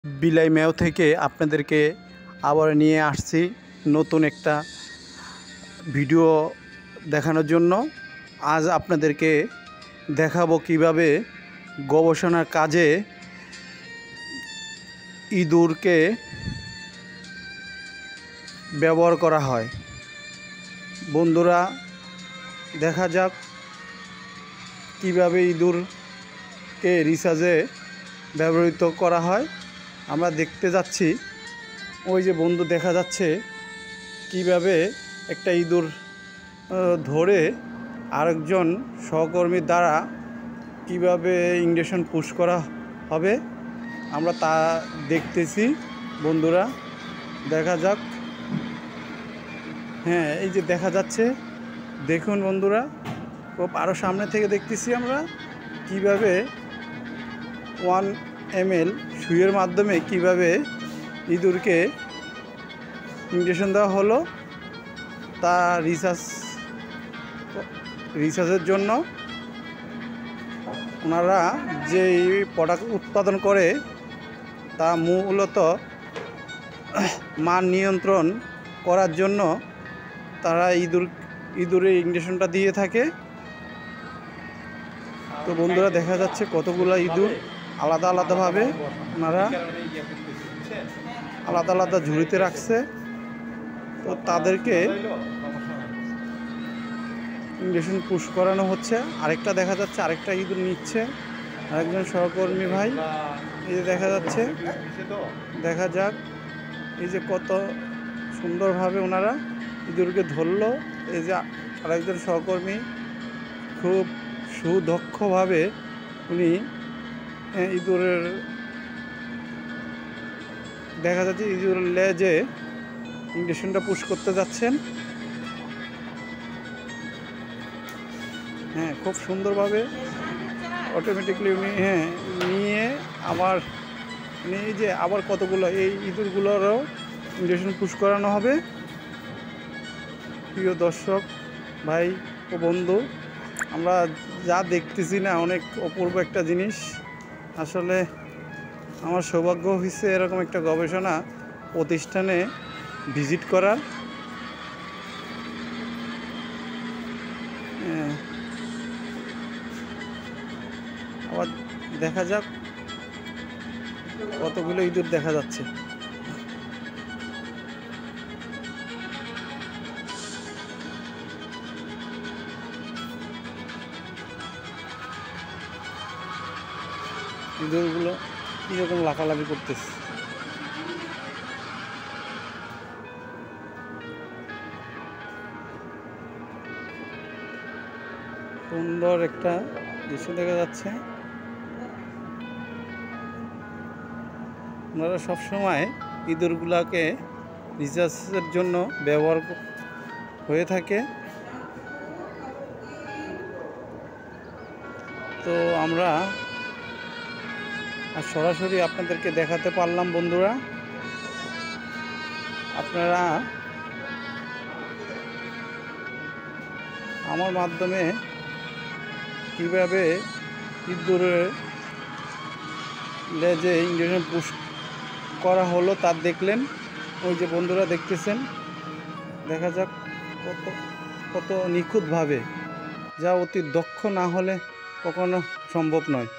বিলাই মেও থেকে আপনাদেরকে আবার নিয়ে আসছি নতুন একটা ভিডিও দেখানোর জন্য। আজ আপনাদেরকে দেখাবো কিভাবে গবেষণার কাজে ইঁদুরকে ব্যবহার করা হয়। বন্ধুরা, দেখা যাক কিভাবে ইঁদুরকে রিসার্চে ব্যবহৃত করা হয়। আমরা দেখতে যাচ্ছি। ওই যে বন্ধু দেখা যাচ্ছে কিভাবে একটা ইঁদুর ধরে আরেকজন সহকর্মীর দ্বারা কিভাবে ইঞ্জেকশন পুশ করা হবে আমরা তা দেখতেছি। বন্ধুরা, দেখা যাক। হ্যাঁ, এই যে দেখা যাচ্ছে, দেখুন বন্ধুরা, আরও সামনে থেকে দেখতেছি আমরা কিভাবে 1 ml সুইয়ের মাধ্যমে কিভাবে ইঁদুরকে ইঞ্জেকশন দেওয়া হলো। তা রিসার্চের জন্য ওনারা যেই প্রোডাক্ট উৎপাদন করে তা মূলত মান নিয়ন্ত্রণ করার জন্য তারা ইঁদুরের ইঞ্জেকশনটা দিয়ে থাকে। তো বন্ধুরা, দেখা যাচ্ছে কতগুলো ইঁদুর আলাদা আলাদাভাবে ওনারা আলাদা আলাদা ঝুড়িতে রাখছে। তো তাদেরকে ইঞ্জেকশন পুশ করানো হচ্ছে। আরেকটা দেখা যাচ্ছে, আরেকটা ইঁদুর নিচ্ছে আরেকজন সহকর্মী ভাই। এই যে দেখা যাচ্ছে, দেখা যাক এই যে কত সুন্দরভাবে ওনারা ইঁদুরকে ধরলো। এই যে আরেকজন সহকর্মী খুব সুদক্ষভাবে উনি ইঁদুরের দেখা যাচ্ছে ইঁদুরের লেজে ইঞ্জেকশনটা পুশ করতে যাচ্ছেন। হ্যাঁ, খুব সুন্দরভাবে অটোমেটিকলি উনি নিয়ে আবার এই যে আবার কতগুলো এই ইঁদুরগুলোরও ইঞ্জেকশন পুশ করানো হবে। প্রিয় দর্শক ভাই ও বন্ধু, আমরা যা দেখতেছি না, অনেক অপূর্ব একটা জিনিস। আসলে আমার সৌভাগ্য হয়েছে এরকম একটা গবেষণা প্রতিষ্ঠানে ভিজিট করার। আবার দেখা যাক কতগুলো ইঁদুর দেখা যাচ্ছে। ইঁদুরগুলো কীরকম লাফালাফি করতেছে। সুন্দর একটা দৃশ্য দেখা যাচ্ছে। ওনারা সবসময় ইঁদুরগুলোকে রিসার্চের জন্য ব্যবহার হয়ে থাকে। তো আমরা আর সরাসরি আপনাদেরকে দেখাতে পারলাম। বন্ধুরা, আপনারা আমার মাধ্যমে কিভাবে ইঁদুরের লেজে ইঞ্জেকশন পুশ করা হলো তা দেখলেন। ওই যে বন্ধুরা দেখতেছেন, দেখা যাক কত কত নিখুঁতভাবে, যা অতি দক্ষ না হলে কখনো সম্ভব নয়।